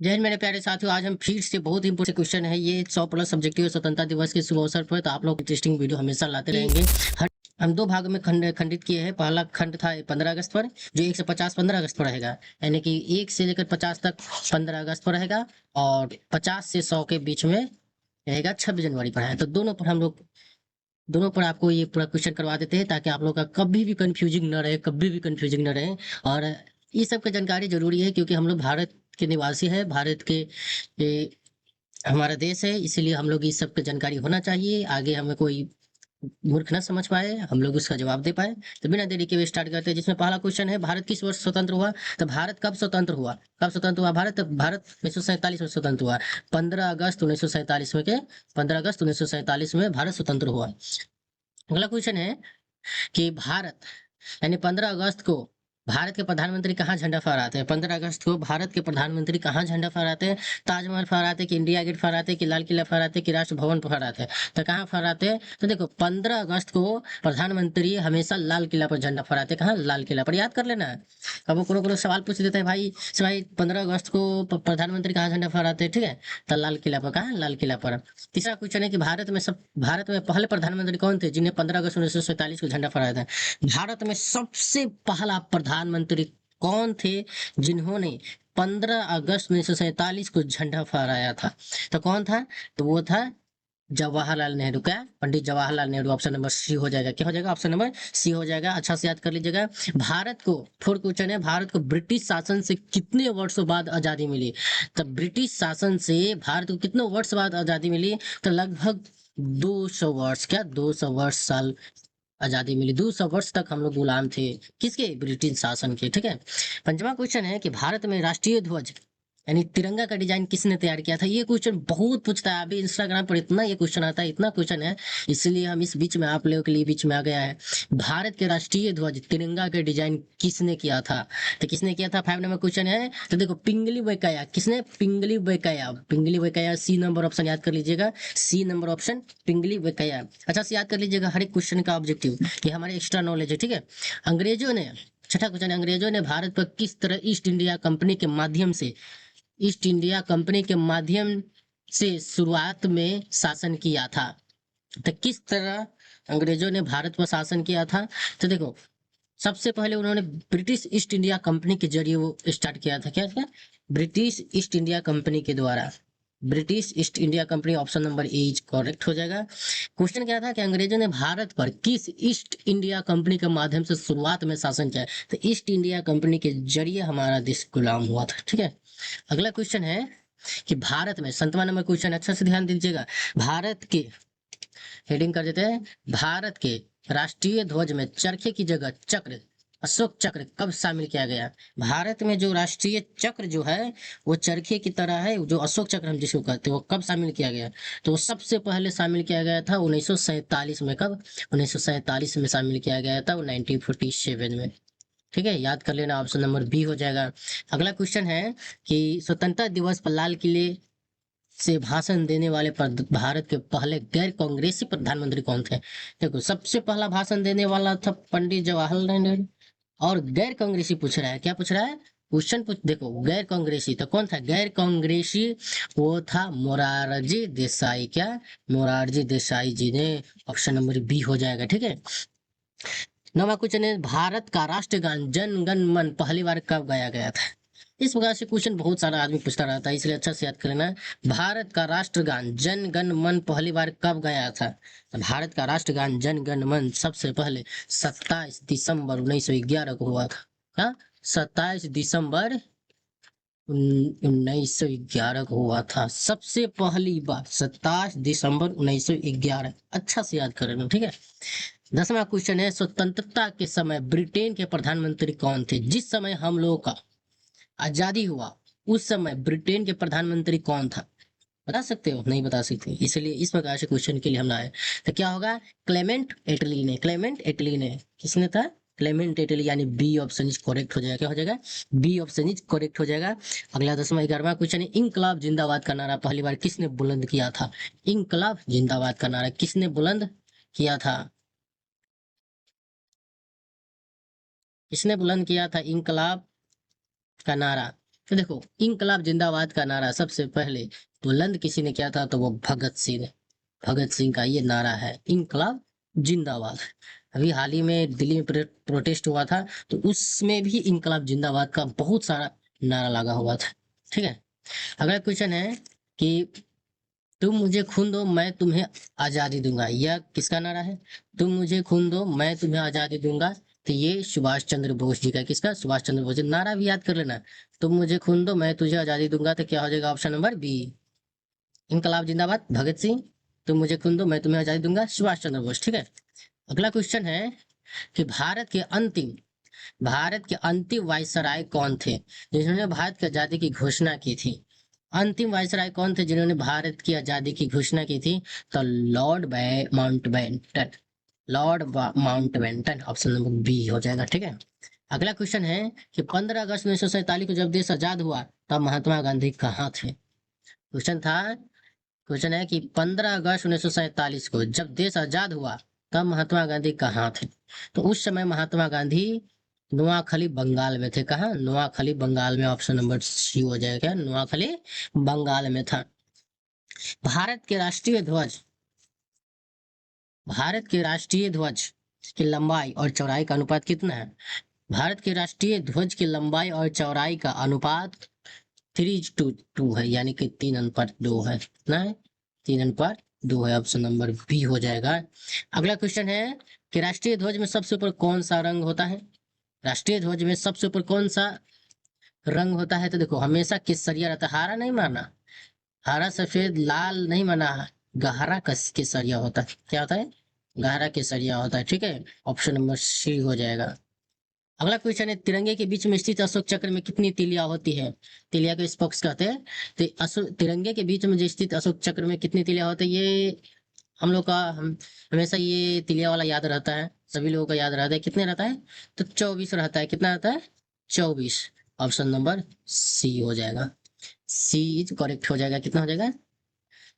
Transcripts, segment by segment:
जय हिंद मेरे प्यारे साथियों। आज हम फिर से बहुत इंपॉर्टेंट क्वेश्चन है, ये 100 प्लस सब्जेक्टिव स्वतंत्रता दिवस के शुभ अवसर पर। तो आप लोग इंटरेस्टिंग वीडियो हमेशा लाते रहेंगे। हम दो भागों में खंडित किए हैं। पहला खंड था 15 अगस्त पर, जो 1 से 50 15 अगस्त पर रहेगा, यानी कि 1 से लेकर 50 तक 15 अगस्त पर रहेगा, और 50 से 100 के बीच में रहेगा 26 जनवरी पर है। तो दोनों पर आपको ये पूरा क्वेश्चन करवा देते हैं, ताकि आप लोग का कभी भी कंफ्यूजिंग न रहे, कभी भी कंफ्यूजिंग न रहे। और ये सब की जानकारी जरूरी है, क्योंकि हम लोग भारत के निवासी है, भारत के ये हमारा देश है, इसीलिए हम लोग इस सब की जानकारी होना चाहिए। आगे हमें कोई मूर्ख न समझ पाए, हम लोग उसका जवाब दे पाए। तो बिना देरी के हुए स्टार्ट करते हैं, जिसमें पहला क्वेश्चन है, भारत किस वर्ष स्वतंत्र हुआ? तो भारत कब स्वतंत्र हुआ? कब स्वतंत्र हुआ भारत? तो भारत 1947 में स्वतंत्र हुआ। 15 अगस्त 1947 में के 15 अगस्त 1947 में भारत स्वतंत्र हुआ। अगला क्वेश्चन है कि भारत यानी 15 अगस्त को भारत के प्रधानमंत्री कहाँ झंडा फहराते हैं? 15 अगस्त को भारत के प्रधानमंत्री कहाँ झंडा फहराते हैं? ताजमहल फहराते, कि इंडिया गेट फहराते, कि लाल किला फहराते, कि राष्ट्र भवन फहराते हैं? तो कहाँ फहराते हैं? तो देखो, 15 अगस्त को प्रधानमंत्री हमेशा लाल किला पर झंडा फहराते हैं। कहाँ? लाल किला पर। याद कर लेना है। अब वो कोनो कोनो सवाल पूछ देते हैं, भाई 15 अगस्त को प्रधानमंत्री कहाँ झंडा फहराते हैं? ठीक है, तो लाल किला पर। कहाँ? लाल किला पर। तीसरा क्वेश्चन है कि भारत में पहले प्रधानमंत्री कौन थे जिन्हें 15 अगस्त 1947 को झंडा फहराया था? भारत में सबसे पहला प्रधानमंत्री कौन थे जिन्होंने 15 अगस्त 1947 को झंडा फहराया था? तो कौन था? तो वो था जवाहरलाल नेहरू। क्या? Pandit Jawaharlal Nehru. Option number C हो जाएगा। क्या हो जाएगा? ऑप्शन नंबर सी हो जाएगा। अच्छा से याद कर लीजिएगा। भारत को, फोर्थ क्वेश्चन है, भारत को ब्रिटिश शासन से कितने वर्षों बाद आजादी मिली? तो ब्रिटिश शासन से भारत को कितने वर्ष बाद आजादी मिली? तो लगभग 200 वर्ष। क्या? 200 वर्ष साल आजादी मिली। 200 वर्ष तक हम लोग गुलाम थे। किसके? ब्रिटिश शासन के। ठीक है। पंचवा क्वेश्चन है कि भारत में राष्ट्रीय ध्वज यानी तिरंगा का डिजाइन किसने तैयार किया था? ये क्वेश्चन बहुत पूछता है। अभी इंस्टाग्राम पर इतना ये क्वेश्चन आता है, इतना क्वेश्चन है, इसलिए हम इस बीच में आप लोगों के लिए बीच में आ गया है। भारत के राष्ट्रीय ध्वज तिरंगा के डिजाइन किसने किया था? तो किसने किया था? 5 नंबर क्वेश्चन है। तो देखो, पिंगली वेंकैया। किसने? पिंगली वेंकैया। पिंगली वेंकैया। सी नंबर ऑप्शन याद कर लीजिएगा। सी नंबर ऑप्शन पिंगली वेंकैया। अच्छा से याद कर लीजिएगा हर एक क्वेश्चन का ऑब्जेक्टिव। ये हमारे एक्स्ट्रा नॉलेज है। ठीक है। अंग्रेजों ने, छठा क्वेश्चन, अंग्रेजों ने भारत पर किस तरह ईस्ट इंडिया कंपनी के माध्यम से शुरुआत में शासन किया था? तो किस तरह अंग्रेजों ने भारत पर शासन किया था? तो देखो, सबसे पहले उन्होंने ब्रिटिश ईस्ट इंडिया कंपनी के जरिए वो स्टार्ट किया था। क्या था? ब्रिटिश ईस्ट इंडिया कंपनी के द्वारा। British east India company. Option number A is correct हो जाएगा। क्वेश्चन क्या था कि अंग्रेजों ने भारत पर किस ईस्ट इंडिया कंपनी के माध्यम से शुरुआत में शासन किया? तो ईस्ट इंडिया कंपनी के जरिए हमारा देश गुलाम हुआ था। ठीक है। अगला क्वेश्चन है कि भारत में, 7वां नंबर क्वेश्चन, अच्छा से ध्यान दीजिएगा। भारत के, हेडिंग कर देते हैं, भारत के राष्ट्रीय ध्वज में चरखे की जगह चक्र, अशोक चक्र कब शामिल किया गया? भारत में जो राष्ट्रीय चक्र जो है वो चरखे की तरह है, जो अशोक चक्र हम जिसको कहते हैं, वो कब शामिल किया गया? तो वो सबसे पहले शामिल किया गया था 1947 में। कब? 1947 में शामिल किया गया था, वो 1947 में। ठीक है, याद कर लेना। ऑप्शन नंबर बी हो जाएगा। अगला क्वेश्चन है कि स्वतंत्रता दिवस पर लाल किले से भाषण देने वाले भारत के पहले गैर कांग्रेसी प्रधानमंत्री कौन थे? देखो, सबसे पहला भाषण देने वाला था पंडित जवाहरलाल नेहरू। और गैर कांग्रेसी पूछ रहा है। क्या पूछ रहा है? क्वेश्चन पूछ, देखो, गैर कांग्रेसी तो कौन था? गैर कांग्रेसी वो था मोरारजी देसाई। क्या? मोरारजी देसाई जी ने। ऑप्शन नंबर बी हो जाएगा। ठीक है। नवा क्वेश्चन है, भारत का राष्ट्रगान जन गण मन पहली बार कब गाया गया था? इस प्रकार से क्वेश्चन बहुत सारा आदमी पूछता रहता है, इसलिए अच्छा से याद कर लेना। भारत का राष्ट्रगान जन गण मन पहली बार कब गाया था? तो भारत का राष्ट्रगान जन गण मन सबसे पहले 27 दिसंबर 1911 को हुआ था। हाँ, 27 दिसंबर 1911 को हुआ था सबसे पहली बार। 27 दिसंबर 1911। अच्छा से याद कर लेना। ठीक है। 10वां क्वेश्चन है, स्वतंत्रता के समय ब्रिटेन के प्रधानमंत्री कौन थे? जिस समय हम लोगों का आजादी हुआ उस समय ब्रिटेन के प्रधानमंत्री कौन था? बता सकते हो? नहीं बता सकते, इसलिए इस प्रकार से क्वेश्चन के लिए हम लाए। तो क्या होगा? क्लेमेंट एटली ने। क्लेमेंट एटली ने। किसने था? क्लेमेंट एटली। यानी बी ऑप्शन इज करेक्ट हो जाएगा। क्या हो जाएगा? बी ऑप्शन इज करेक्ट हो जाएगा। अगला 11वां क्वेश्चन है, इंकलाब जिंदाबाद का नारा पहली बार किसने बुलंद किया था? इंकलाब जिंदाबाद का नारा किसने बुलंद किया था? किसने बुलंद किया था इंकलाब का नारा? तो देखो, इंकलाब जिंदाबाद का नारा सबसे पहले बुलंद किसी ने किया था, तो वो भगत सिंह ने। भगत सिंह का ये नारा है, इंकलाब जिंदाबाद। अभी हाल ही में दिल्ली में प्रोटेस्ट हुआ था, तो उसमें भी इंकलाब जिंदाबाद का बहुत सारा नारा लगा हुआ था। ठीक है। अगला क्वेश्चन है कि तुम मुझे खून दो मैं तुम्हें आजादी दूंगा, यह किसका नारा है? तुम मुझे खून दो मैं तुम्हें आजादी दूंगा, तो ये सुभाष चंद्र बोस जी का। किसका? सुभाष चंद्र बोस जी। नारा भी याद कर लेना, तुम मुझे खून दो मैं तुझे आजादी दूंगा, तो क्या हो जाएगा? ऑप्शन नंबर बी, इनकलाब जिंदाबाद, भगत सिंह। तुम मुझे खून दो मैं तुम्हें आजादी दूंगा, सुभाष चंद्र बोस। ठीक है। अगला क्वेश्चन है कि भारत के अंतिम वायसराय कौन थे जिन्होंने भारत की आजादी की घोषणा की थी? अंतिम वायसराय कौन थे जिन्होंने भारत की आजादी की घोषणा की थी? तो Mountbatten. Mountbatten, option number B हो जाएगा। ठीक है। अगला क्वेश्चन है कि 15 अगस्त 1947 को जब देश आजाद हुआ, तब महात्मा गांधी कहाँ थे? क्वेश्चन है कि 15 अगस्त 1947 को जब देश आजाद हुआ, तब महात्मा गांधी कहाँ थे? तो उस समय महात्मा गांधी नोआखली बंगाल में थे। कहाँ? नोआखली बंगाल में। ऑप्शन नंबर सी हो जाएगा। क्या? नोआखली बंगाल में था। भारत के राष्ट्रीय ध्वज भारत के राष्ट्रीय ध्वज की लंबाई और चौड़ाई का अनुपात कितना है? भारत के राष्ट्रीय ध्वज की लंबाई और चौड़ाई का अनुपात 3:2 है, यानी कि 3:2 है। कितना है? 3:2 है। ऑप्शन नंबर बी हो जाएगा। अगला क्वेश्चन है कि राष्ट्रीय ध्वज में सबसे ऊपर कौन सा रंग होता है? राष्ट्रीय ध्वज में सबसे ऊपर कौन सा रंग होता है? तो देखो, हमेशा केसरिया रहता है, हरा नहीं माना। हरा सफेद लाल नहीं माना, गहरा केसरिया होता है। क्या होता है? गहरा केसरिया होता है। ठीक है। ऑप्शन नंबर सी हो जाएगा। अगला क्वेश्चन है, तिरंगे के बीच में स्थित अशोक चक्र में कितनी तीलियां होती है? तीलिया को स्पोक्स कहते हैं। तो तिरंगे के बीच में जो स्थित अशोक चक्र में कितनी तीलियां होती है, ये हम लोग का हम हमेशा ये तीलिया वाला याद रहता है, सभी लोगों का याद रहता है। कितने रहता है? तो 24 रहता है। कितना रहता है? 24। ऑप्शन नंबर सी हो जाएगा। सी इज करेक्ट हो जाएगा। कितना हो जाएगा?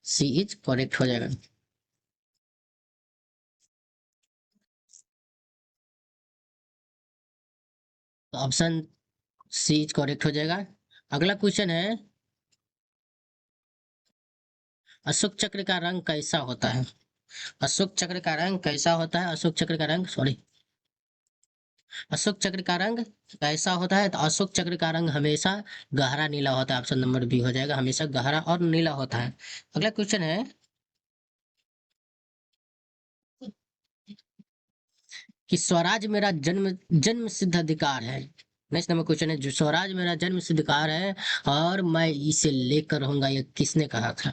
सी इज करेक्ट हो जाएगा। तो ऑप्शन सी इज करेक्ट हो जाएगा। अगला क्वेश्चन है, अशोक चक्र का रंग कैसा होता है? अशोक चक्र का रंग कैसा होता है? अशोक चक्र का रंग, सॉरी, अशोक चक्र का रंग कैसा होता है? तो अशोक चक्र का रंग हमेशा गहरा नीला होता है। ऑप्शन नंबर बी हो जाएगा, हमेशा गहरा और नीला होता है। अगला क्वेश्चन है कि स्वराज मेरा जन्म जन्म सिद्ध अधिकार है। नेक्स्ट नंबर क्वेश्चन है, जो स्वराज मेरा जन्म सिद्ध अधिकार है और मैं इसे लेकर रहूंगा, ये किसने कहा था?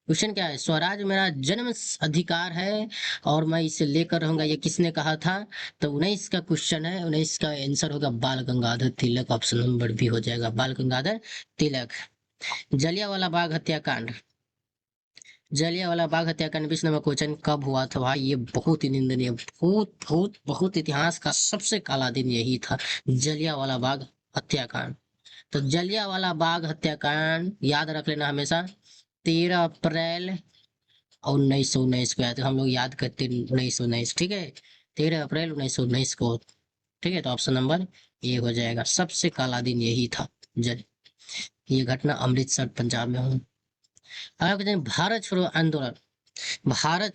क्वेश्चन क्या है? स्वराज मेरा जन्म अधिकार है और मैं इसे लेकर रहूंगा, ये किसने कहा था? तो 19 का क्वेश्चन है। 19 का आंसर होगा बाल Gangadhar Tilak. Option number B हो जाएगा, बाल गंगाधर तिलक। जलियांवाला बाग हत्याकांड जलियांवाला बाग हत्याकांड 20 नंबर क्वेश्चन कब हुआ था? भाई ये बहुत ही निंदनीय, बहुत बहुत बहुत इतिहास का सबसे काला दिन यही था, जलियांवाला बाग हत्याकांड। तो जलियांवाला बाग हत्याकांड याद रख लेना हमेशा, 13 अप्रैल 1919 को। याद हम लोग याद करते 1919। ठीक है। 13 अप्रैल 1919 को। ठीक है। तो ऑप्शन नंबर ए हो जाएगा, सबसे काला दिन यही था। जल ये घटना अमृतसर पंजाब में हुई। अगला क्वेश्चन, भारत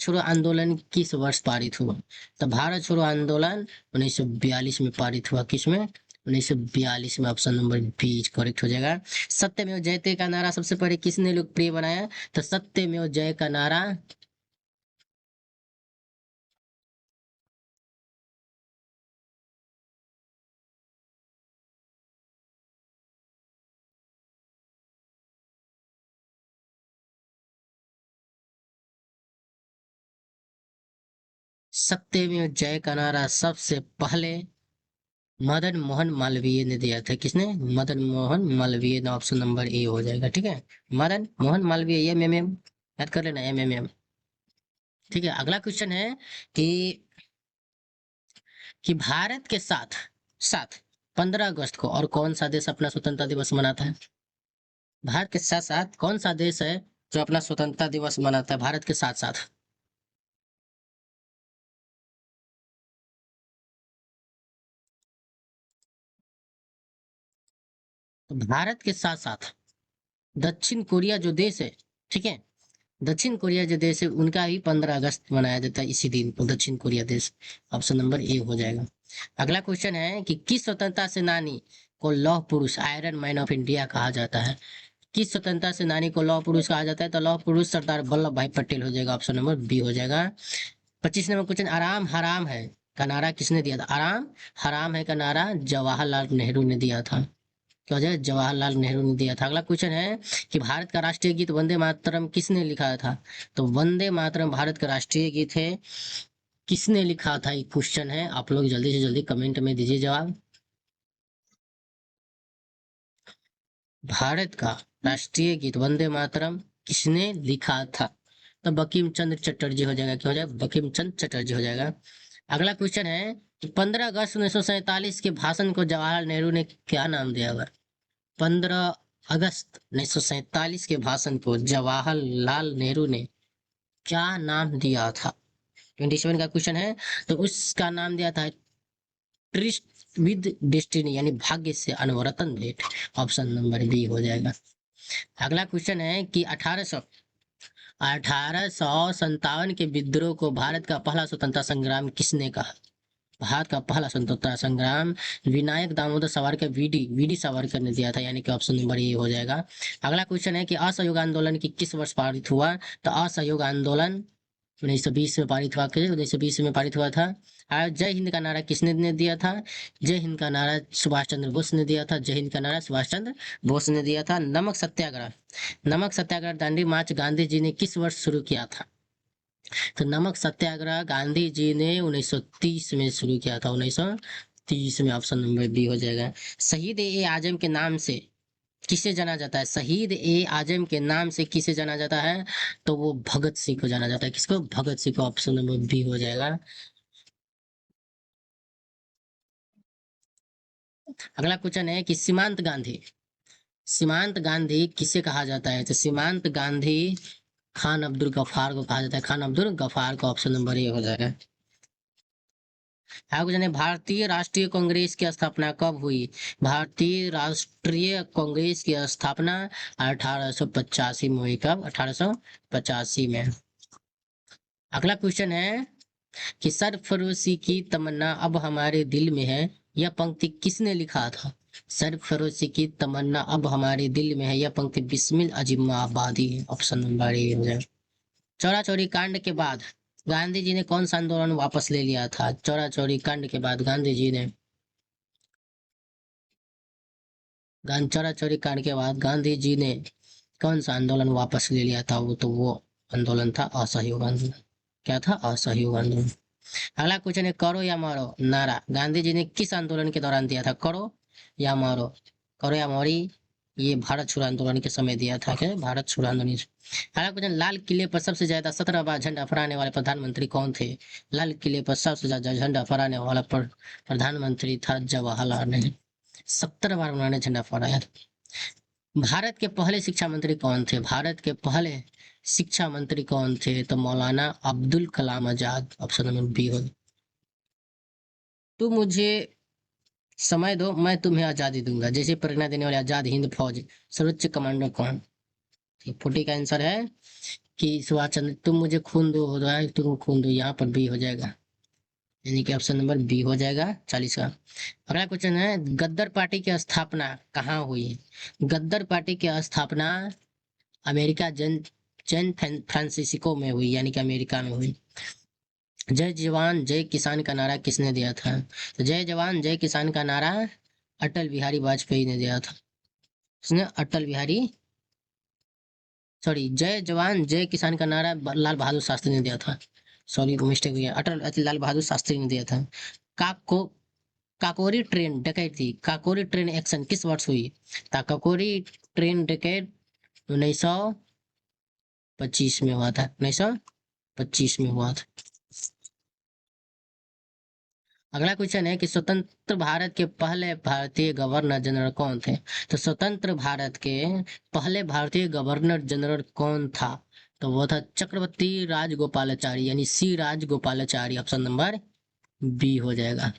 छोड़ो आंदोलन किस वर्ष पारित हुआ? तो भारत छोड़ो आंदोलन 1942 में पारित हुआ। किसमें? 1942 में। ऑप्शन नंबर बी करेक्ट हो जाएगा। सत्यमेव जयते का नारा सबसे पहले किसने लोकप्रिय बनाया? तो सत्यमेव जय का नारा सत्यमेव जय का नारा सबसे पहले मदन मोहन मालवीय ने दिया था। किसने? मदन मोहन मालवीय ने। ऑप्शन नंबर ए हो जाएगा। ठीक है। मदन मोहन मालवीय, एम याद कर लेना, एम। ठीक है। अगला क्वेश्चन है कि भारत के साथ साथ 15 अगस्त को और कौन सा देश अपना स्वतंत्रता दिवस मनाता है? भारत के साथ साथ कौन सा देश है जो अपना स्वतंत्रता दिवस मनाता है भारत के साथ साथ? तो तो भारत के साथ साथ दक्षिण कोरिया जो देश है, ठीक है, दक्षिण कोरिया जो देश है उनका भी 15 अगस्त मनाया जाता है इसी दिन को, दक्षिण कोरिया देश। ऑप्शन नंबर ए हो जाएगा। अगला क्वेश्चन है कि किस स्वतंत्रता सेनानी को लौह पुरुष, आयरन मैन ऑफ इंडिया कहा जाता है? किस स्वतंत्रता सेनानी को लौह पुरुष कहा जाता है? तो लौह पुरुष सरदार वल्लभ भाई पटेल हो जाएगा। ऑप्शन नंबर बी हो जाएगा। 25 नंबर क्वेश्चन, आराम हराम है का नारा किसने दिया था? आराम हराम है का नारा जवाहरलाल नेहरू ने दिया था। क्या हो जाएगा? जवाहरलाल नेहरू ने दिया था। अगला क्वेश्चन है कि भारत का राष्ट्रीय गीत वंदे मातरम किसने लिखा था? तो वंदे मातरम भारत का राष्ट्रीय गीत है। किसने लिखा था, ये क्वेश्चन है। आप लोग जल्दी से जल्दी कमेंट में दीजिए जवाब। भारत का राष्ट्रीय गीत वंदे मातरम किसने लिखा था? तो बंकिम चंद्र चटर्जी हो जाएगा। क्या हो जाएगा? बंकिम चंद्र चटर्जी हो जाएगा। अगला क्वेश्चन है कि 15 अगस्त 1947 के भाषण को जवाहरलाल नेहरू ने क्या नाम दिया हुआ? 15 अगस्त 1947 के भाषण को जवाहरलाल नेहरू ने क्या नाम दिया था? 27 का क्वेश्चन है। तो उसका नाम दिया था ट्रिस्ट विद डेस्टिनी, यानी भाग्य से अनवरतन भेंट। ऑप्शन नंबर बी हो जाएगा। अगला क्वेश्चन है कि 1857 के विद्रोह को भारत का पहला स्वतंत्रता संग्राम किसने कहा? भारत का पहला स्वतंत्रता संग्राम विनायक दामोदर सावरकर, वीडी सावरकर ने दिया था, यानी कि ऑप्शन नंबर ए हो जाएगा। अगला क्वेश्चन है कि असहयोग आंदोलन की किस वर्ष पारित हुआ? तो असहयोग आंदोलन 1920 में पारित हुआ। 1920 में पारित हुआ था। और जय हिंद का नारा किसने ने दिया था? जय हिंद का नारा सुभाष चंद्र बोस ने दिया था। जय हिंद का नारा सुभाष चंद्र बोस ने दिया था। नमक सत्याग्रह दांडी मार्च गांधी जी ने किस वर्ष शुरू किया था? तो नमक सत्याग्रह गांधी जी ने 1930 में शुरू किया था। 1930 में। ऑप्शन नंबर बी हो जाएगा। शहीद ए आजम के नाम से किसे जाना जाता है? शहीद ए आजम के नाम से किसे जाना जाता है? तो वो भगत सिंह को जाना जाता है। किसको? भगत सिंह को। ऑप्शन नंबर बी हो जाएगा। अगला क्वेश्चन है कि सीमांत गांधी किसे कहा जाता है? तो सीमांत गांधी खान अब्दुल गफ्फार को कहा जाता है। खान अब्दुल गफ्फार का। ऑप्शन नंबर ए हो जाएगा। आपको जाने भारतीय राष्ट्रीय कांग्रेस की स्थापना कब हुई? भारतीय राष्ट्रीय कांग्रेस की स्थापना 1885 में हुई। कब? 1885 में। अगला क्वेश्चन है कि सरफरोशी की तमन्ना अब हमारे दिल में है, यह पंक्ति किसने लिखा था? सरफरोशी की तमन्ना अब हमारे दिल में है, यह पंक्ति बिस्मिल अजीम आबादी है। ऑप्शन नंबर ए हो जाए। चौरा चौरी कांड के बाद गांधी जी ने कौन सा आंदोलन वापस ले लिया था? चौरा चौरी कांड के बाद गांधी जी ने चौरा चौरी कांड के बाद गांधी जी ने कौन सा आंदोलन वापस ले लिया था? वो आंदोलन था असहयोग आंदोलन। क्या था? असहयोग आंदोलन। अगला क्वेश्चन है करो या मारो नारा गांधी जी ने किस आंदोलन के दौरान दिया था? करो या मौरी, ये भारत छोड़ो आंदोलन के समय दिया था। क्या? भारत छोड़ो आंदोलन। अगला क्वेश्चन, लाल किले पर सबसे ज्यादा 17 बार झंडा फहराने वाले प्रधानमंत्री कौन थे? लाल किले पर सबसे ज्यादा झंडा फहराने वाला प्रधानमंत्री था जवाहरलाल नेहरू। 17 बार उन्होंने झंडा फहराया था। भारत के पहले शिक्षा मंत्री कौन थे? भारत के पहले शिक्षा मंत्री कौन थे? तो मौलाना Abdul Kalam Azad. Option number B हो। तुम मुझे समय दो, मैं तुम्हें आजादी दूंगा जैसे प्रेरणा देने वाले आजाद हिंद फौज सर्वोच्च कमांडर कौन? 40 का आंसर है कि सुभाष चंद्र। तुम मुझे खून दो हो रहा है, तुम खून दो, यहाँ पर बी हो जाएगा, यानी कि ऑप्शन नंबर बी हो जाएगा 40 का। अगला क्वेश्चन है गद्दर पार्टी की स्थापना कहाँ हुई? गद्दर पार्टी की स्थापना अमेरिका जैन फ्रांसिस्को में हुई, यानी कि अमेरिका में हुई। जय जवान जय किसान का नारा किसने दिया था? तो जय जवान जय किसान का नारा अटल बिहारी वाजपेयी ने दिया था। उसने अटल बिहारी सॉरी जय जवान जय किसान का नारा लाल बहादुर शास्त्री ने दिया था। सॉरी मिस्टेक हो गया, अटल लाल बहादुर शास्त्री ने दिया था। काको काकोरी ट्रेन डकैती, काकोरी ट्रेन एक्शन किस वर्ष हुई? काकोरी ट्रेन डकैत 1925 में हुआ था। 1925 में हुआ था। अगला क्वेश्चन है कि स्वतंत्र भारत के पहले भारतीय गवर्नर जनरल कौन थे? तो स्वतंत्र भारत के पहले भारतीय गवर्नर जनरल कौन था? तो वो था चक्रवर्ती राजगोपालाचारी, यानी सी राजगोपालाचारी। ऑप्शन नंबर बी हो जाएगा।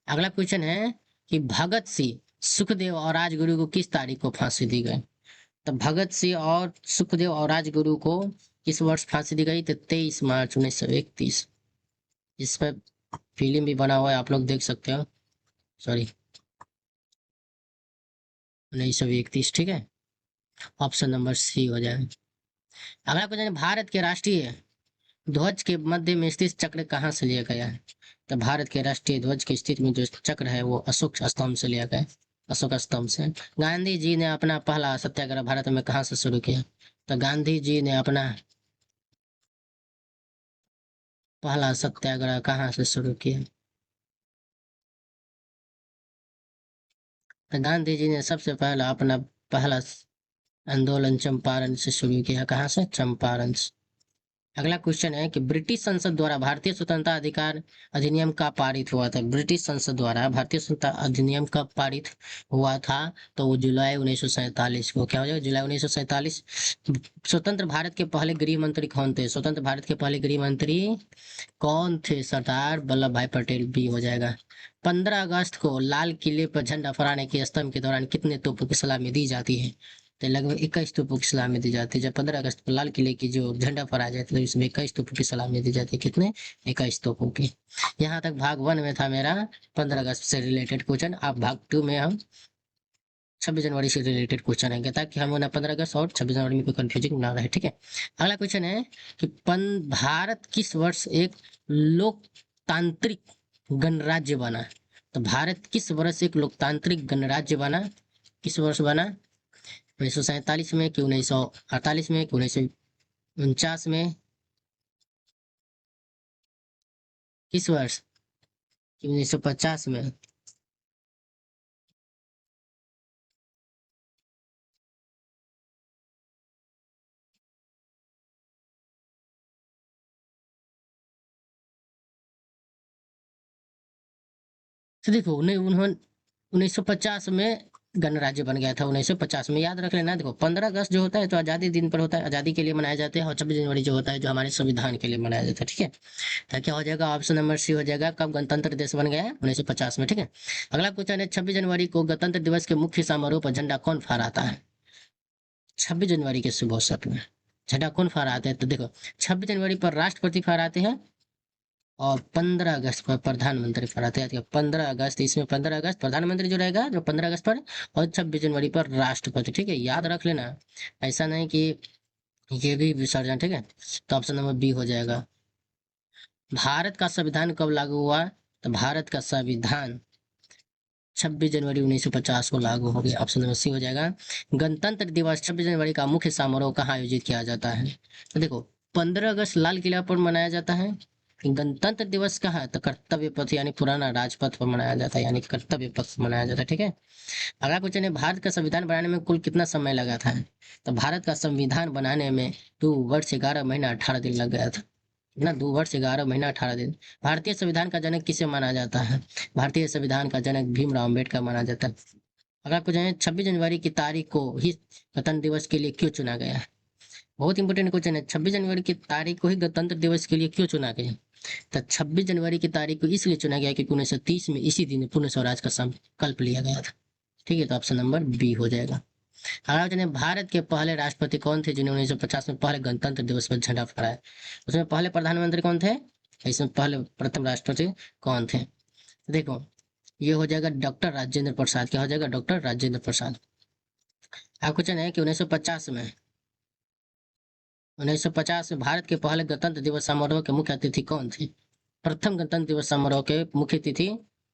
अगला क्वेश्चन है कि भगत सिंह सुखदेव और राजगुरु को किस तारीख को फांसी दी गई? तो भगत सिंह और सुखदेव और राजगुरु को किस वर्ष फांसी दी गई? तो 23 मार्च 1931। इस पर फिल्म भी बना हुआ है, आप लोग देख सकते हो। सॉरी, 1931, ठीक है। ऑप्शन नंबर सी हो जाए। अगला क्वेश्चन, भारत के राष्ट्रीय ध्वज के मध्य में स्थित चक्र कहाँ से लिया गया है? तो भारत के राष्ट्रीय ध्वज की स्थिति में जो चक्र है वो अशोक स्तंभ से लिया गया है। अशोक स्तंभ से। गांधी जी ने अपना पहला सत्याग्रह भारत में कहाँ से शुरू किया? तो गांधी जी ने अपना पहला सत्याग्रह कहाँ से शुरू किया? तो गांधी जी ने सबसे पहला अपना पहला आंदोलन चंपारण से शुरू किया। कहाँ से? चंपारण से। अगला क्वेश्चन है कि ब्रिटिश संसद द्वारा भारतीय स्वतंत्रता अधिकार अधिनियम कब पारित हुआ था? ब्रिटिश संसद द्वारा भारतीय स्वतंत्रता अधिनियम कब पारित हुआ था? तो वो जुलाई 1947 को। क्या हो जाएगा? जुलाई 1947। स्वतंत्र भारत के पहले गृह मंत्री कौन थे? स्वतंत्र भारत के पहले गृह मंत्री कौन थे? सरदार वल्लभ भाई पटेल। भी हो जाएगा। 15 अगस्त को लाल किले पर झंडा फहराने के स्तंभ के दौरान कितने तोपों की सलामी दी जाती है? तो लगभग 21 तोपों की सलामी दी जाती है। जब 15 अगस्त पर लाल किले की जो झंडा फहराया जाता है तो इसमें 21 तोपों की सलामी दी जाती है। कितने? 21 तोपों की। यहाँ तक भाग 1 में था मेरा 15 अगस्त से रिलेटेड क्वेश्चन। अब भाग 2 में हम 26 जनवरी से रिलेटेड क्वेश्चन आएंगे, ताकि हम ना 15 अगस्त और 26 जनवरी में कोई कंफ्यूजिंग ना रहे, ठीक है। अगला क्वेश्चन है कि भारत किस वर्ष एक लोकतांत्रिक गणराज्य बना? तो भारत किस वर्ष एक लोकतांत्रिक गणराज्य बना? किस वर्ष बना? 1947 में कि 1948 में कि 1949 में? किस वर्ष? कि 1950 में? तो देखो, उन्हें उन्होंने 1950 में गणराज्य बन गया था। 1950 में, याद रख लेना। देखो, 15 अगस्त जो होता है तो आजादी दिन पर होता है, आजादी के लिए मनाया जाते हैं। और 26 जनवरी जो होता है जो हमारे संविधान के लिए मनाया जाता है, ठीक है। तो क्या हो जाएगा? ऑप्शन नंबर सी हो जाएगा। कब गणतंत्र दिवस बन गया है? 1950 में, ठीक है। अगला क्वेश्चन है, 26 जनवरी को गणतंत्र दिवस के मुख्य समारोह पर झंडा कौन फहराता है? 26 जनवरी के शुभ अवसर में झंडा कौन फहराते हैं? तो देखो, 26 जनवरी पर राष्ट्रपति फहराते हैं और 15 अगस्त पर प्रधानमंत्री फहराते हैं। 15 अगस्त, इसमें 15 अगस्त प्रधानमंत्री जो रहेगा जो 15 अगस्त पर, और 26 जनवरी पर राष्ट्रपति, ठीक है। याद रख लेना, ऐसा नहीं कि ये भी विसर्जन, ठीक है। तो ऑप्शन नंबर बी हो जाएगा। भारत का संविधान कब लागू हुआ? तो भारत का संविधान 26 जनवरी 1950 को लागू हो गया। ऑप्शन नंबर सी हो जाएगा। गणतंत्र दिवस 26 जनवरी का मुख्य समारोह कहाँ आयोजित किया जाता है? तो देखो, 15 अगस्त लाल किला पर मनाया जाता है। गणतंत्र दिवस कहाँ है? तो कर्तव्य पथ यानी पुराना राजपथ पर मनाया जाता है, यानी कि कर्तव्य पथ पर मनाया जाता है, ठीक है। अगला क्वेश्चन है, भारत का संविधान बनाने में कुल कितना समय लगा था? तो भारत का संविधान बनाने में 2 वर्ष 11 महीना 18 दिन लग गया था ना। 2 वर्ष 11 महीना 18 दिन। भारतीय संविधान का जनक किसे माना जाता है? भारतीय संविधान का जनक भीमराव अम्बेडकर माना जाता है। अगला क्वेश्चन है, 26 जनवरी की तारीख को ही गणतंत्र दिवस के लिए क्यों चुना गया? बहुत इंपॉर्टेंट क्वेश्चन है। 26 जनवरी की तारीख को ही गणतंत्र दिवस के लिए क्यों चुना गया? तो 26 जनवरी की तारीख को इसलिए चुना गया क्योंकि 1930 में इसी दिन पूर्ण स्वराज का संकल्प लिया गया था, ठीक है। तो ऑप्शन नंबर बी हो जाएगा। अगला क्वेश्चन है, भारत के पहले राष्ट्रपति कौन थे जिन्होंने 1950 में पहले गणतंत्र दिवस पर झंडा फहराया? उसमें पहले प्रधानमंत्री कौन थे? इसमें पहले प्रथम राष्ट्रपति कौन थे? देखो, ये हो जाएगा डॉक्टर राजेंद्र प्रसाद। क्या हो जाएगा? डॉक्टर राजेंद्र प्रसाद। अगला क्वेश्चन है कि 1950 में भारत के पहले गणतंत्र दिवस समारोह के मुख्य अतिथि कौन थे? प्रथम गणतंत्र दिवस समारोह के मुख्य अतिथि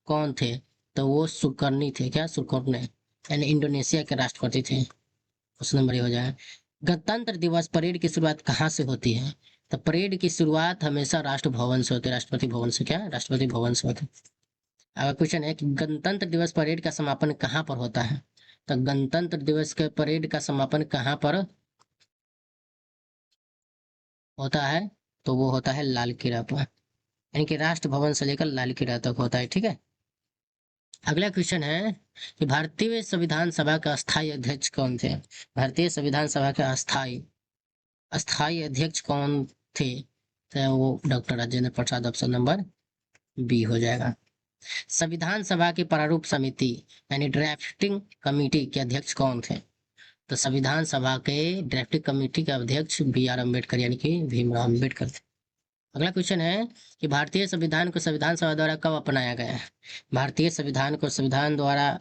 कौन थे? तो वो सुकर्णी थे। क्या? सुकर्णे, यानी इंडोनेशिया के राष्ट्रपति थे। क्वेश्चन नंबर ये हो जाए, गणतंत्र दिवस परेड की शुरुआत कहाँ से होती है? तो परेड की शुरुआत हमेशा राष्ट्र भवन से होती है, राष्ट्रपति भवन से। क्या? राष्ट्रपति भवन से होती है। अगला क्वेश्चन है कि गणतंत्र दिवस परेड का समापन कहाँ पर होता है? तो गणतंत्र दिवस के परेड का समापन कहाँ पर होता है? तो वो होता है लाल किला पर, यानी कि राष्ट्र भवन से लेकर लाल किला तक होता है, ठीक है। अगला क्वेश्चन है कि भारतीय संविधान सभा का अस्थायी अध्यक्ष कौन थे? भारतीय संविधान सभा के अस्थायी अस्थायी अध्यक्ष कौन थे? तो वो doctor Rajendra Prasad. Option number B हो जाएगा। संविधान सभा की प्रारूप समिति यानी ड्राफ्टिंग कमेटी के अध्यक्ष कौन थे? तो संविधान सभा के ड्राफ्टिंग कमेटी के अध्यक्ष बी आर अम्बेडकर यानी कि भीमराव अम्बेडकर थे। अगला क्वेश्चन है कि भारतीय संविधान को संविधान सभा द्वारा कब अपनाया गया है? भारतीय संविधान को संविधान द्वारा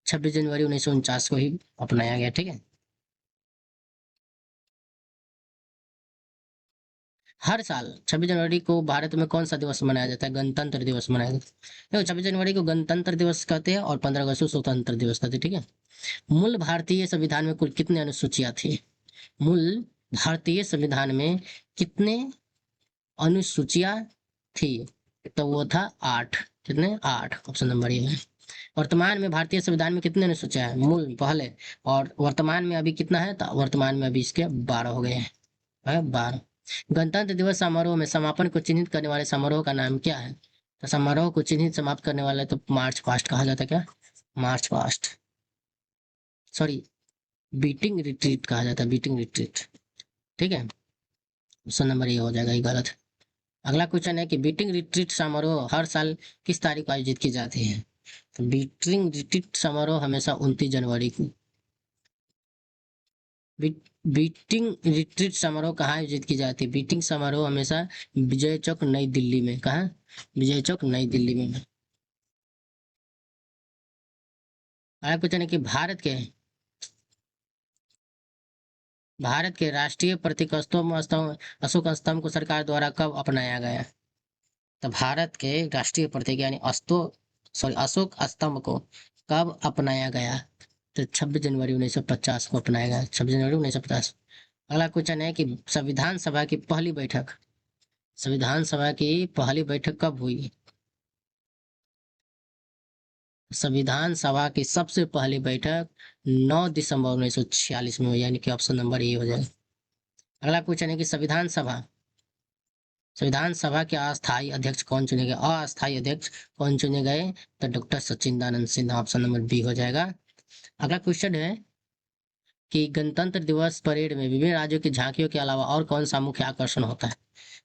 26 जनवरी 1949 को ही अपनाया गया। ठीक है। हर साल 26 जनवरी को भारत में कौन सा दिवस मनाया जाता है? गणतंत्र दिवस मनाया जाता है। देखो 26 जनवरी को गणतंत्र दिवस कहते हैं और 15 अगस्त को स्वतंत्र दिवस कहते हैं। ठीक है। मूल भारतीय संविधान में कुल कितने अनुसूचियां थी? मूल भारतीय संविधान में कितने अनुसूचियां थी? तो वो था 8। कितने? 8। ऑप्शन नंबर ये है। वर्तमान में भारतीय संविधान में कितने अनुसूचियां हैं? मूल पहले और वर्तमान में अभी कितना है? तो वर्तमान में अभी इसके 12 हो गए हैं। 12। गणतंत्र दिवस समारोह में समापन को चिन्हित करने वाले समारोह का नाम क्या है? तो समारोह को चिन्हित समाप्त करने वाले तो मार्च पास्ट कहा जाता है। क्या? March past, sorry beating retreat कहा जाता है। Beating retreat. ठीक है। ऑप्शन नंबर ये हो जाएगा, ये गलत है। अगला क्वेश्चन है कि बीटिंग रिट्रीट समारोह हर साल किस तारीख को आयोजित की जाती है? तो बीटिंग रिट्रीट समारोह हमेशा 29 जनवरी को। बीटिंग रिट्रीट समारोह कहाँ आयोजित की जाती है? बीटिंग समारोह हमेशा विजय चौक नई दिल्ली में। कहाँ? विजय चौक नई दिल्ली में। अगला क्वेश्चन है कि भारत के राष्ट्रीय प्रतीक अशोक स्तंभ को सरकार द्वारा कब अपनाया गया? तो भारत के राष्ट्रीय प्रतीक यानी अशोक स्तंभ को कब अपनाया गया? तो 26 जनवरी 1950 को अपनाया गया। 26 जनवरी 1950। अगला क्वेश्चन है कि संविधान सभा की पहली बैठक कब हुई? संविधान सभा की सबसे पहली बैठक 9 दिसंबर 1946 में हुई, यानी कि ऑप्शन नंबर ए हो जाएगा। अगला क्वेश्चन है कि संविधान सभा के अस्थायी अध्यक्ष कौन चुने गए? अस्थायी अध्यक्ष कौन चुने गए? तो डॉक्टर सच्चिदानंद सिन्हा। ऑप्शन नंबर बी हो जाएगा। अगला क्वेश्चन है कि गणतंत्र दिवस परेड में विभिन्न राज्यों की झांकियों के अलावा और कौन सा मुख्य आकर्षण होता है?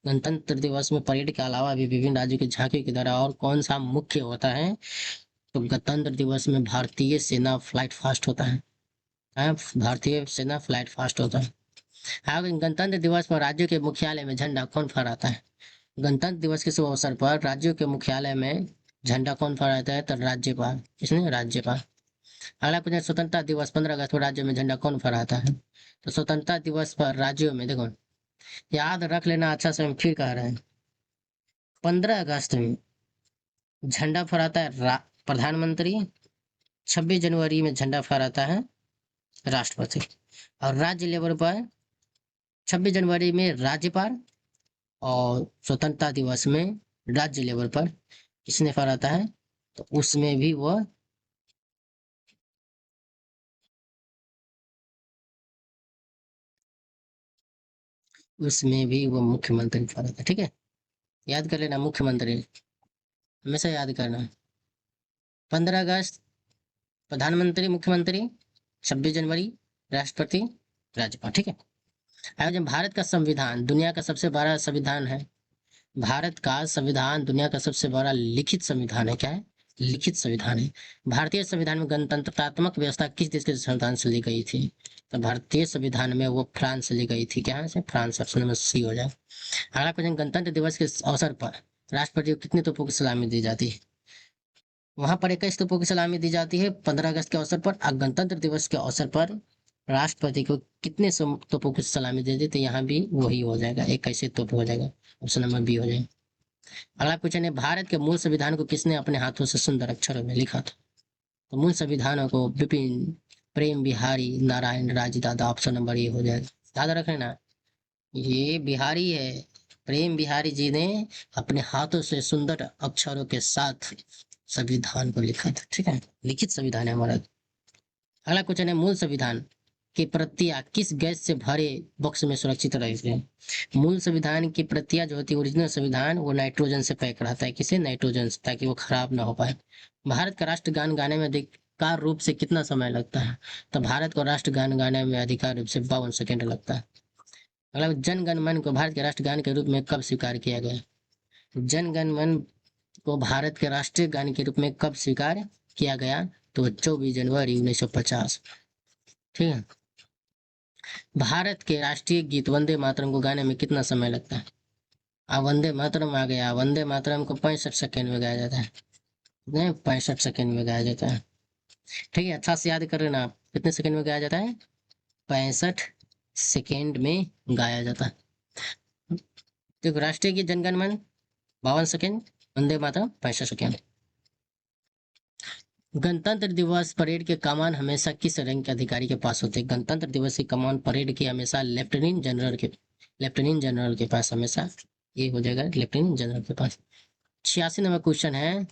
गणतंत्र दिवस में परेड के अलावा भी विभिन्न राज्यों की झांकियों के द्वारा और कौन सा मुख्य होता है? तो गणतंत्र दिवस में भारतीय सेना फ्लाइट फास्ट होता है। भारतीय सेना फ्लाइट फास्ट होता है। हाँ, गणतंत्र दिवस पर राज्यों के मुख्यालय में झंडा कौन फहराता है? गणतंत्र दिवस के शुभ अवसर पर राज्यों के मुख्यालय में झंडा कौन फहराता है? तो राज्यपाल। किसने? राज्यपाल। अगला क्वेश्चन, स्वतंत्रता दिवस 15 अगस्त को राज्यों में झंडा कौन फहराता है? तो स्वतंत्रता दिवस पर राज्यों में, देखो याद रख लेना अच्छा से, हम फिर कह रहे हैं, 15 अगस्त में झंडा फहराता है प्रधानमंत्री। 26 जनवरी में झंडा फहराता है राष्ट्रपति। और राज्य लेवल पर 26 जनवरी में राज्यपाल और स्वतंत्रता दिवस में राज्य लेवल पर किसने फहराता है? तो उसमें भी वो मुख्यमंत्री फहराता है। ठीक है, याद कर लेना, मुख्यमंत्री हमेशा याद करना। 15 अगस्त प्रधानमंत्री मुख्यमंत्री, 26 जनवरी राष्ट्रपति राज्यपाल। ठीक है। आज भारत का संविधान दुनिया का सबसे बड़ा संविधान है। भारत का संविधान दुनिया का सबसे बड़ा लिखित संविधान है। क्या है? लिखित संविधान है। भारतीय संविधान में गणतंत्रात्मक व्यवस्था किस देश के संविधान से ली गई थी? तो भारतीय संविधान में वो फ्रांस से ली गई थी। क्या है? फ्रांस। ऑप्शन नंबर सी हो जाए। अगला क्वेश्चन, गणतंत्र दिवस के अवसर पर राष्ट्रपति को कितने तोपों की सलामी दी जाती है? वहां पर 21 तोपों की सलामी दी जाती है 15 अगस्त के अवसर पर। और गणतंत्र दिवस के अवसर पर राष्ट्रपति को कितने तोपों की सलामी दे दी? तो यहाँ भी वही हो जाएगा, 21 तोप हो जाएगा। ऑप्शन नंबर बी हो जाएगा। अगला क्वेश्चन है, भारत के मूल संविधान को किसने अपने हाथों से सुंदर अक्षरों में लिखा था? तो मूल संविधान को विपिन प्रेम Bihari Narayan राजदादा। Option number A हो जाएगा। याद रखना ना, ये बिहारी है, प्रेम बिहारी जी ने अपने हाथों से सुंदर अक्षरों के साथ संविधान को लिखा था। ठीक है, लिखित संविधान है हमारा। अगला क्वेश्चन है, मूल संविधान की प्रतियां किस गैस से भरे बॉक्स में सुरक्षित रहती है? मूल संविधान की प्रतियां जो होती है, ओरिजिनल संविधान, वो नाइट्रोजन से पैक रहता है। किसे? नाइट्रोजन से, ताकि वो खराब ना हो पाए। भारत का राष्ट्रगान गाने में अधिकार रूप से कितना समय लगता है? तो भारत को राष्ट्रगान गाने में अधिकार रूप से 52 सेकेंड लगता है। अगला, जन गण मन को भारत के राष्ट्रगान के रूप में कब स्वीकार किया गया? जन गण मन को भारत के राष्ट्रीय गान के रूप में कब स्वीकार किया गया? तो 24 जनवरी 1950। ठीक है। भारत के राष्ट्रीय गीत वंदे मातरम को गाने में कितना समय लगता है? वंदे मातरम आ गया। वंदे मातरम को 65 सेकंड में गाया जाता है। नहीं, 65 सेकंड में गाया जाता है। ठीक है, अच्छा से याद कर लेना आप, कितने सेकंड में गाया जाता है? 65 सेकंड में गाया जाता है। देखो, राष्ट्रीय गीत जनगण मन 52 सेकंड, वंदे मातरम 65 सेकंड। गणतंत्र दिवस परेड के कमान हमेशा किस रैंक के अधिकारी के पास होते हैं? गणतंत्र दिवस की कमान परेड की हमेशा लेफ्टिनेंट जनरल के पास हमेशा ये हो जाएगा, लेफ्टिनेंट जनरल के पास। 86 नंबर क्वेश्चन है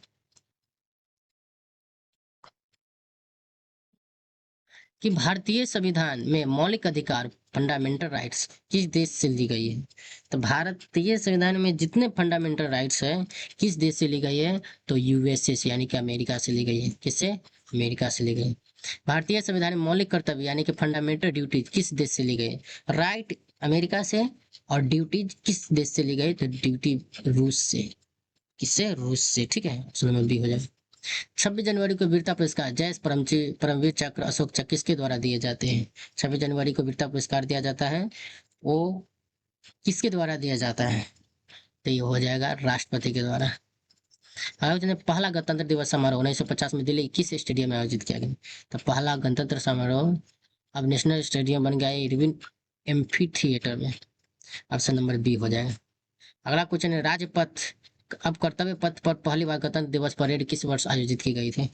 कि भारतीय संविधान में मौलिक अधिकार फंडामेंटल राइट्स किस देश से ली गई है? तो भारतीय संविधान में जितने फंडामेंटल राइट्स है किस देश से ली गई है? तो यूएसए से, यानी कि अमेरिका से ली गई है। किससे? अमेरिका से ली गई। भारतीय संविधान में मौलिक कर्तव्य यानी कि फंडामेंटल ड्यूटीज किस देश से ली गई? राइट अमेरिका से, और ड्यूटीज किस देश से ली गई? तो ड्यूटी रूस से। किससे? रूस से। ठीक है, ऑप्शन नंबर बी हो जाए। 26 जनवरी को वीरता पुरस्कार जयस परमवीर चक्र अशोक चक्र किसके द्वारा दिए जाते हैं? 26 जनवरी को वीरता पुरस्कार दिया जाता है, वो किसके द्वारा दिया जाता है? तो ये हो जाएगा राष्ट्रपति के द्वारा। पहला गणतंत्र दिवस समारोह 1950 में दिल्ली किस स्टेडियम में आयोजित किया गया? तो पहला गणतंत्र समारोह अब नेशनल स्टेडियम बन गया है, इरविन एम्फी थिएटर में। ऑप्शन नंबर बी हो जाएगा। अगला क्वेश्चन है राजपथ अब कर्तव्य पथ पर पहली बार गणतंत्र दिवस परेड किस वर्ष आयोजित की गई थी?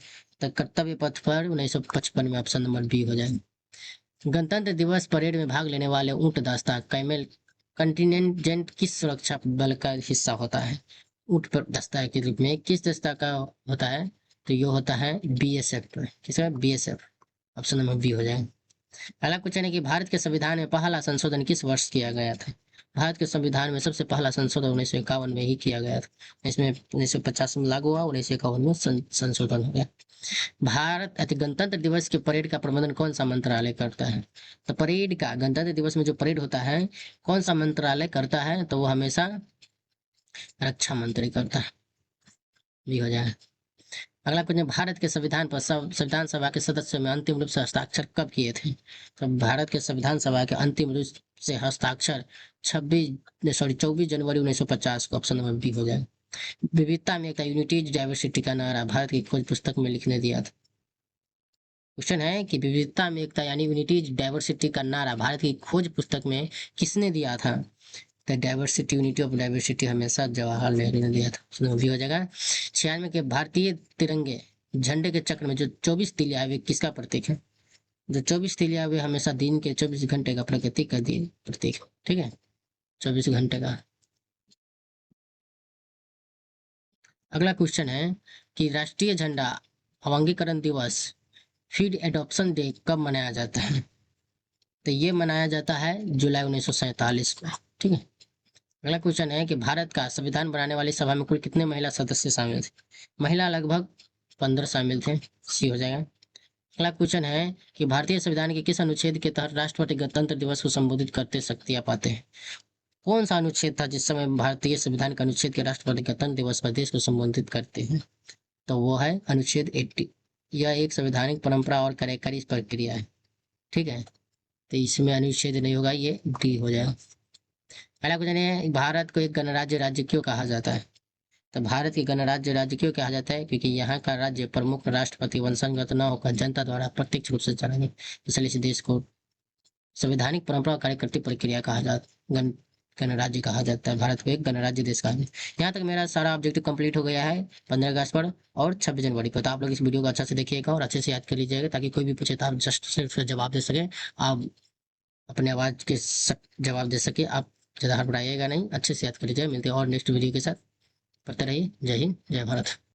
तो कर्तव्य पथ पर 1955 में। ऑप्शन नंबर बी हो जाएगा। गणतंत्र दिवस परेड में भाग लेने वाले ऊंट दस्ता कैमल कंटिजेंट किस सुरक्षा बल का हिस्सा होता है? ऊंट पर दस्ता के रूप में किस दस्ता का होता है? तो ये होता है बीएसएफ। किसका? बीएसएफ। ऑप्शन नंबर बी हो जाएगा। पहला क्वेश्चन है कि भारत के संविधान में पहला संशोधन किस वर्ष किया गया था? भारत के संविधान में सबसे पहला संशोधन 1951 में ही किया गया था। इसमें 1950 में लागू हुआ, 1951 में संशोधन हो गया। भारत गणतंत्र दिवस के परेड का प्रबंधन कौन सा मंत्रालय करता है? तो परेड का, गणतंत्र दिवस में जो परेड होता है कौन सा मंत्रालय करता है? तो वो हमेशा रक्षा मंत्री करता है। भी हो जाए। अगला क्वेश्चन, भारत के संविधान पर संविधान सभा के सदस्यों में अंतिम रूप से हस्ताक्षर कब किए थे? तो भारत के संविधान सभा के अंतिम रूप से हस्ताक्षर 24 जनवरी 1950 को। ऑप्शन नंबर बी हो जाए। विविधता में एकता यूनिटीज डाइवर्सिटी का नारा भारत की खोज पुस्तक में लिखने दिया था। क्वेश्चन है कि विविधता में एकता यानी यूनिटीज डाइवर्सिटी का नारा भारत की खोज पुस्तक में किसने दिया था? तो डाइवर्सिटी, यूनिटी ऑफ डाइवर्सिटी हमेशा जवाहरलाल नेहरू ने दिया था। उसमें भी हो जाएगा। 96 के भारतीय तिरंगे झंडे के चक्र में जो 24 तीलियां है वे किसका प्रतीक है? जो 24 तीलियां वे हमेशा दिन के 24 घंटे का प्रकृति का दिन प्रतीक। ठीक है, 24 घंटे का। अगला क्वेश्चन है कि राष्ट्रीय झंडा अवांगीकरण दिवस फीड एडॉप्शन डे कब मनाया जाता है? तो ये मनाया जाता है जुलाई 1947 में। ठीक है। अगला क्वेश्चन है कि भारत का संविधान बनाने वाली सभा में कुल कितने महिला सदस्य शामिल थे? महिला लगभग 15 शामिल थे। सी हो जाएगा। अगला क्वेश्चन है कि भारतीय संविधान के किस अनुच्छेद के तहत राष्ट्रपति गणतंत्र दिवस को संबोधित करते शक्तियां पाते हैं? कौन सा अनुच्छेद था जिस समय भारतीय संविधान के अनुच्छेद के राष्ट्रपति गणतंत्र दिवस पर देश को संबोधित करते हैं? तो वो है अनुच्छेद 80। यह एक संवैधानिक परंपरा और कार्यकारी प्रक्रिया है। ठीक है, तो इसमें अनुच्छेद नहीं होगा, ये डी हो जाएगा। पहला क्वेश्चन है भारत को एक गणराज्य राज्य क्यों कहा जाता है? तो भारत की गणराज्य राज्य क्यों कहा जाता है? क्योंकि यहाँ का राज्य प्रमुख राष्ट्रपति वंशगत न होकर जनता द्वारा प्रत्यक्ष रूप से चलाने, इसलिए इस देश को संवैधानिक परंपरा और कार्यकृति प्रक्रिया कहा जाता, गणराज्य कहा जाता है। भारत को एक गणराज्य देश कहा जाता है। यहाँ तक मेरा सारा ऑब्जेक्टिव कंप्लीट हो गया है 15 अगस्त पर और 26 जनवरी पर। तो आप लोग इस वीडियो को अच्छे से देखिएगा और अच्छे से याद कर लीजिएगा ताकि कोई भी पूछे तो आप जस्ट सिर्फ जवाब दे सके। आप अपने आवाज के जवाब दे सके। आप ज़्यादा हड़बड़ाइएगा नहीं, अच्छे से याद कर लीजिएगा। मिलते हैं और नेक्स्ट वीडियो के साथ। पढ़ते रहिए। जय हिंद, जय भारत।